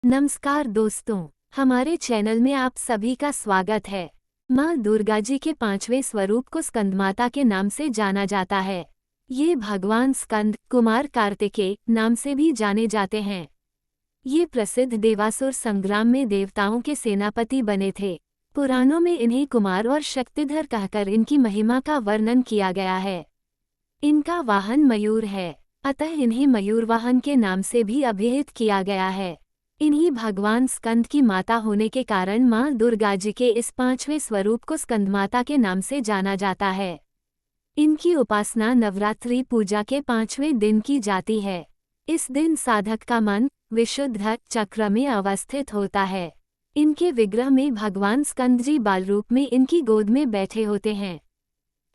नमस्कार दोस्तों, हमारे चैनल में आप सभी का स्वागत है। माँ दुर्गा जी के 5वें स्वरूप को स्कंदमाता के नाम से जाना जाता है। ये भगवान स्कंद कुमार कार्तिकेय नाम से भी जाने जाते हैं। ये प्रसिद्ध देवासुर संग्राम में देवताओं के सेनापति बने थे। पुराणों में इन्हें कुमार और शक्तिधर कहकर इनकी महिमा का वर्णन किया गया है। इनका वाहन मयूर है, अतः इन्हें मयूरवाहन के नाम से भी अभिहित किया गया है। इन्हीं भगवान स्कंद की माता होने के कारण माँ दुर्गा जी के इस 5वें स्वरूप को स्कंदमाता के नाम से जाना जाता है। इनकी उपासना नवरात्रि पूजा के 5वें दिन की जाती है। इस दिन साधक का मन विशुद्ध चक्र में अवस्थित होता है। इनके विग्रह में भगवान स्कंद जी बाल रूप में इनकी गोद में बैठे होते हैं।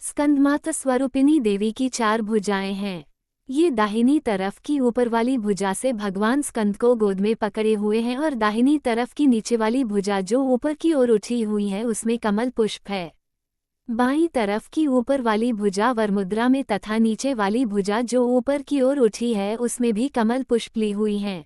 स्कंदमाता स्वरूपिणी देवी की 4 भुजाएं हैं। ये दाहिनी तरफ की ऊपर वाली भुजा से भगवान स्कंद को गोद में पकड़े हुए हैं और दाहिनी तरफ की नीचे वाली भुजा जो ऊपर की ओर उठी हुई है उसमें कमल पुष्प है। बाईं तरफ की ऊपर वाली भुजा वरमुद्रा में तथा नीचे वाली भुजा जो ऊपर की ओर उठी है उसमें भी कमल पुष्प ली हुई हैं।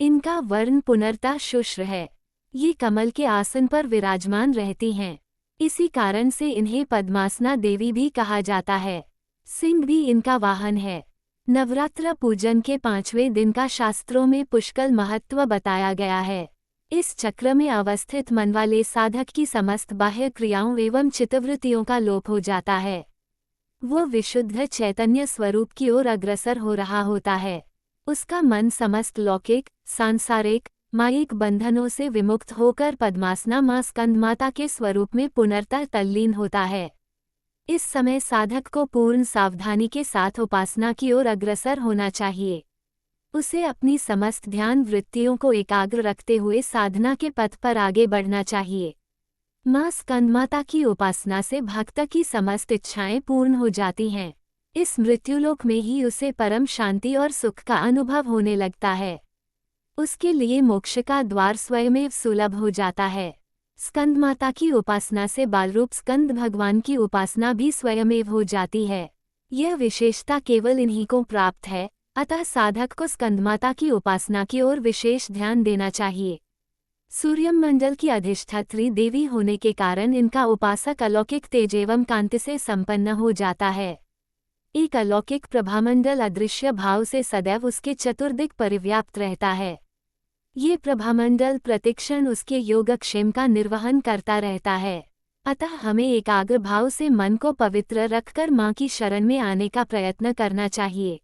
इनका वर्ण पुनर्ता शुष्र है। ये कमल के आसन पर विराजमान रहती हैं। इसी कारण से इन्हें पद्मासना देवी भी कहा जाता है। सिंह भी इनका वाहन है। नवरात्र पूजन के 5वें दिन का शास्त्रों में पुष्कल महत्व बताया गया है। इस चक्र में अवस्थित मन वाले साधक की समस्त बाह्य क्रियाओं एवं चित्तवृत्तियों का लोप हो जाता है। वो विशुद्ध चैतन्य स्वरूप की ओर अग्रसर हो रहा होता है। उसका मन समस्त लौकिक सांसारिक मायिक बंधनों से विमुक्त होकर पद्मासना माँ स्कंदमाता के स्वरूप में पुनर्तः तल्लीन होता है। इस समय साधक को पूर्ण सावधानी के साथ उपासना की ओर अग्रसर होना चाहिए। उसे अपनी समस्त ध्यान वृत्तियों को एकाग्र रखते हुए साधना के पथ पर आगे बढ़ना चाहिए। माँ स्कंदमाता की उपासना से भक्त की समस्त इच्छाएं पूर्ण हो जाती हैं। इस मृत्युलोक में ही उसे परम शांति और सुख का अनुभव होने लगता है। उसके लिए मोक्ष का द्वार स्वयमेव सुलभ हो जाता है। स्कंदमाता की उपासना से बालरूप स्कंद भगवान की उपासना भी स्वयमेव हो जाती है। यह विशेषता केवल इन्हीं को प्राप्त है, अतः साधक को स्कंदमाता की उपासना की ओर विशेष ध्यान देना चाहिए। सूर्यमंडल की अधिष्ठात्री देवी होने के कारण इनका उपासक अलौकिक तेज एवं कांति से संपन्न हो जाता है। एक अलौकिक प्रभामंडल अदृश्य भाव से सदैव उसके चतुर्दिक परिव्याप्त रहता है। ये प्रभामंडल प्रतिक्षण उसके योगक्षेम का निर्वहन करता रहता है। अतः हमें एकाग्र भाव से मन को पवित्र रखकर माँ की शरण में आने का प्रयत्न करना चाहिए।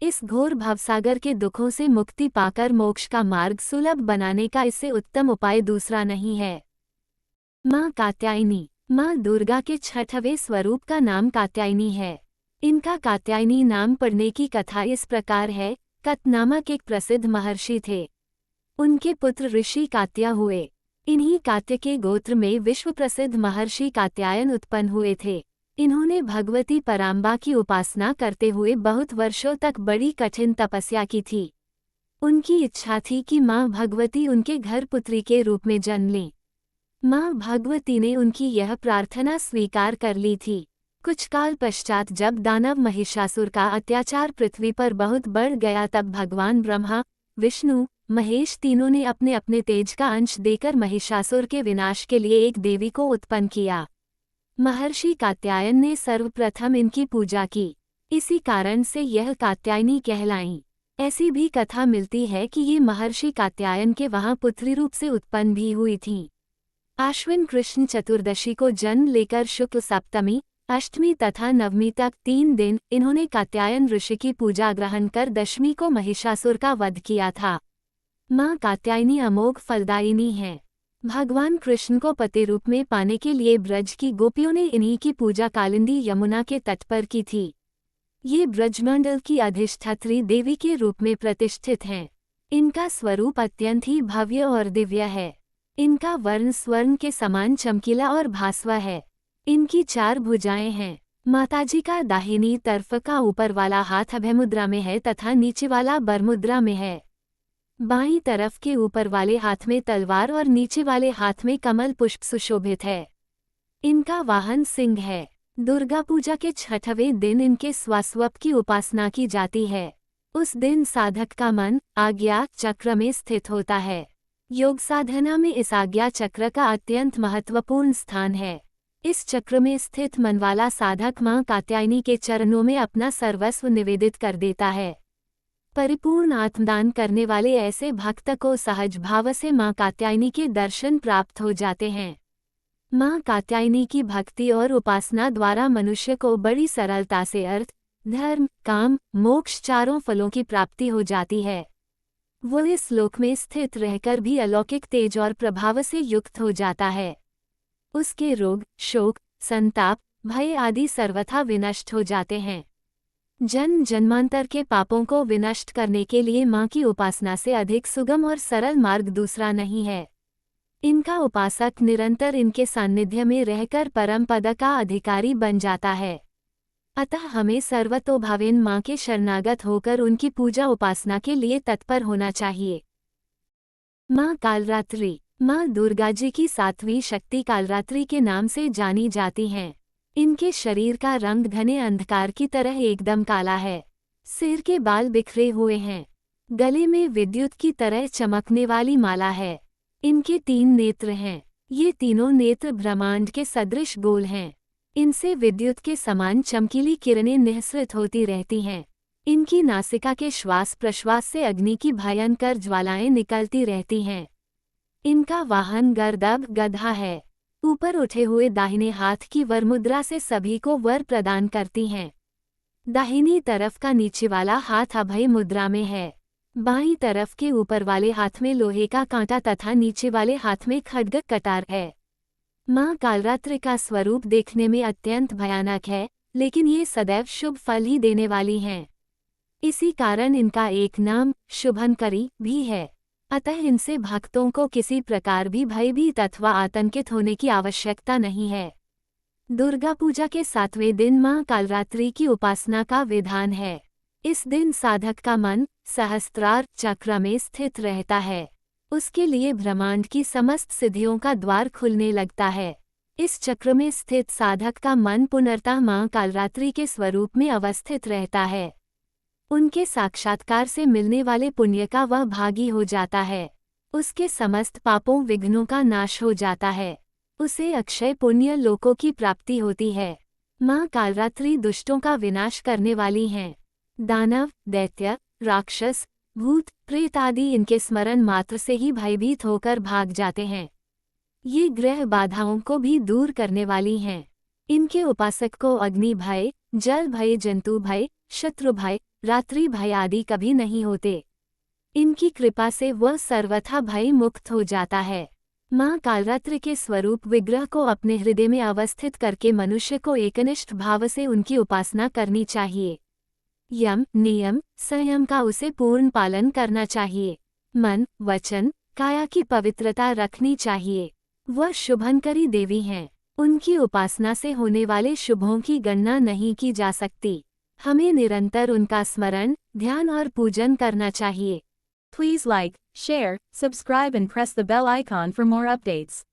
इस घोर भवसागर के दुखों से मुक्ति पाकर मोक्ष का मार्ग सुलभ बनाने का इससे उत्तम उपाय दूसरा नहीं है। माँ कात्यायनी माँ दुर्गा के 6वें स्वरूप का नाम कात्यायनी है। इनका कात्यायनी नाम पड़ने की कथा इस प्रकार है। कत नामक एक प्रसिद्ध महर्षि थे। उनके पुत्र ऋषि कात्या हुए। इन्हीं कात्य के गोत्र में विश्व प्रसिद्ध महर्षि कात्यायन उत्पन्न हुए थे। इन्होंने भगवती पराम्बा की उपासना करते हुए बहुत वर्षों तक बड़ी कठिन तपस्या की थी। उनकी इच्छा थी कि माँ भगवती उनके घर पुत्री के रूप में जन्म लें। माँ भगवती ने उनकी यह प्रार्थना स्वीकार कर ली थी। कुछ काल पश्चात जब दानव महिषासुर का अत्याचार पृथ्वी पर बहुत बढ़ गया तब भगवान ब्रह्मा विष्णु महेश तीनों ने अपने अपने तेज का अंश देकर महिषासुर के विनाश के लिए एक देवी को उत्पन्न किया। महर्षि कात्यायन ने सर्वप्रथम इनकी पूजा की। इसी कारण से यह कात्यायनी कहलाईं। ऐसी भी कथा मिलती है कि ये महर्षि कात्यायन के वहां पुत्री रूप से उत्पन्न भी हुई थीं। आश्विन कृष्ण चतुर्दशी को जन्म लेकर शुक्ल सप्तमी अष्टमी तथा नवमी तक 3 दिन इन्होंने कात्यायन ऋषि की पूजा ग्रहण कर दशमी को महिषासुर का वध किया था। माँ कात्यायनी अमोघ फलदायिनी है। भगवान कृष्ण को पति रूप में पाने के लिए ब्रज की गोपियों ने इन्हीं की पूजा कालिंदी यमुना के तट पर की थी। ये ब्रजमंडल की अधिष्ठात्री देवी के रूप में प्रतिष्ठित हैं। इनका स्वरूप अत्यंत ही भव्य और दिव्य है। इनका वर्ण स्वर्ण के समान चमकीला और भास्व है। इनकी 4 भुजाएं हैं। माताजी का दाहिनी तरफ का ऊपर वाला हाथ अभयमुद्रा में है तथा नीचे वाला बरमुद्रा में है। बाईं तरफ के ऊपर वाले हाथ में तलवार और नीचे वाले हाथ में कमल पुष्प सुशोभित है। इनका वाहन सिंह है। दुर्गा पूजा के 6वें दिन इनके स्वस्वप की उपासना की जाती है। उस दिन साधक का मन आज्ञा चक्र में स्थित होता है। योग साधना में इस आज्ञा चक्र का अत्यंत महत्वपूर्ण स्थान है। इस चक्र में स्थित मन वाला साधक मां कात्यायनी के चरणों में अपना सर्वस्व निवेदित कर देता है। परिपूर्ण आत्मदान करने वाले ऐसे भक्त को सहज भाव से मां कात्यायनी के दर्शन प्राप्त हो जाते हैं। मां कात्यायनी की भक्ति और उपासना द्वारा मनुष्य को बड़ी सरलता से अर्थ, धर्म, काम, मोक्ष चारों फलों की प्राप्ति हो जाती है। वो इस लोक में स्थित रहकर भी अलौकिक तेज और प्रभाव से युक्त हो जाता है। उसके रोग, शोक, संताप, भय आदि सर्वथा विनष्ट हो जाते हैं। जन्म जन्मांतर के पापों को विनष्ट करने के लिए मां की उपासना से अधिक सुगम और सरल मार्ग दूसरा नहीं है। इनका उपासक निरंतर इनके सान्निध्य में रहकर परम पद का अधिकारी बन जाता है। अतः हमें सर्वतोभावेन मां के शरणागत होकर उनकी पूजा उपासना के लिए तत्पर होना चाहिए। मां कालरात्रि। मां दुर्गा जी की सातवीं शक्ति कालरात्रि के नाम से जानी जाती हैं। इनके शरीर का रंग घने अंधकार की तरह एकदम काला है। सिर के बाल बिखरे हुए हैं। गले में विद्युत की तरह चमकने वाली माला है। इनके 3 नेत्र हैं। ये तीनों नेत्र ब्रह्मांड के सदृश गोल हैं। इनसे विद्युत के समान चमकीली किरणें निःसृत होती रहती हैं। इनकी नासिका के श्वास प्रश्वास से अग्नि की भयंकर ज्वालाएं निकलती रहती हैं। इनका वाहन गर्दभ गधा है। ऊपर उठे हुए दाहिने हाथ की वरमुद्रा से सभी को वर प्रदान करती हैं। दाहिनी तरफ का नीचे वाला हाथ अभय मुद्रा में है। बाईं तरफ के ऊपर वाले हाथ में लोहे का कांटा तथा नीचे वाले हाथ में खड्ग कटार है। मां कालरात्रि का स्वरूप देखने में अत्यंत भयानक है, लेकिन ये सदैव शुभ फल ही देने वाली हैं। इसी कारण इनका एक नाम शुभंकरी भी है। अतः इनसे भक्तों को किसी प्रकार भी भयभीत अथवा आतंकित होने की आवश्यकता नहीं है। दुर्गा पूजा के 7वें दिन मां कालरात्रि की उपासना का विधान है। इस दिन साधक का मन सहस्त्रार चक्र में स्थित रहता है। उसके लिए ब्रह्मांड की समस्त सिद्धियों का द्वार खुलने लगता है। इस चक्र में स्थित साधक का मन पुनर्तः मां कालरात्रि के स्वरूप में अवस्थित रहता है। उनके साक्षात्कार से मिलने वाले पुण्य का वह भागी हो जाता है। उसके समस्त पापों विघ्नों का नाश हो जाता है। उसे अक्षय पुण्य लोकों की प्राप्ति होती है। मां कालरात्रि दुष्टों का विनाश करने वाली हैं। दानव, दैत्य, राक्षस, भूत, प्रेत आदि इनके स्मरण मात्र से ही भयभीत होकर भाग जाते हैं। ये ग्रह बाधाओं को भी दूर करने वाली हैं। इनके उपासक को अग्नि भय, जल भय, जंतु भय, शत्रु भय, रात्रि भय आदि कभी नहीं होते। इनकी कृपा से वह सर्वथा भय मुक्त हो जाता है। मां कालरात्रि के स्वरूप विग्रह को अपने हृदय में अवस्थित करके मनुष्य को एकनिष्ठ भाव से उनकी उपासना करनी चाहिए। यम, नियम, संयम का उसे पूर्ण पालन करना चाहिए। मन, वचन, काया की पवित्रता रखनी चाहिए। वह शुभंकरी देवी हैं। उनकी उपासना से होने वाले शुभों की गणना नहीं की जा सकती। हमें निरंतर उनका स्मरण, ध्यान और पूजन करना चाहिए। Please like, share, subscribe and press the bell icon for more updates.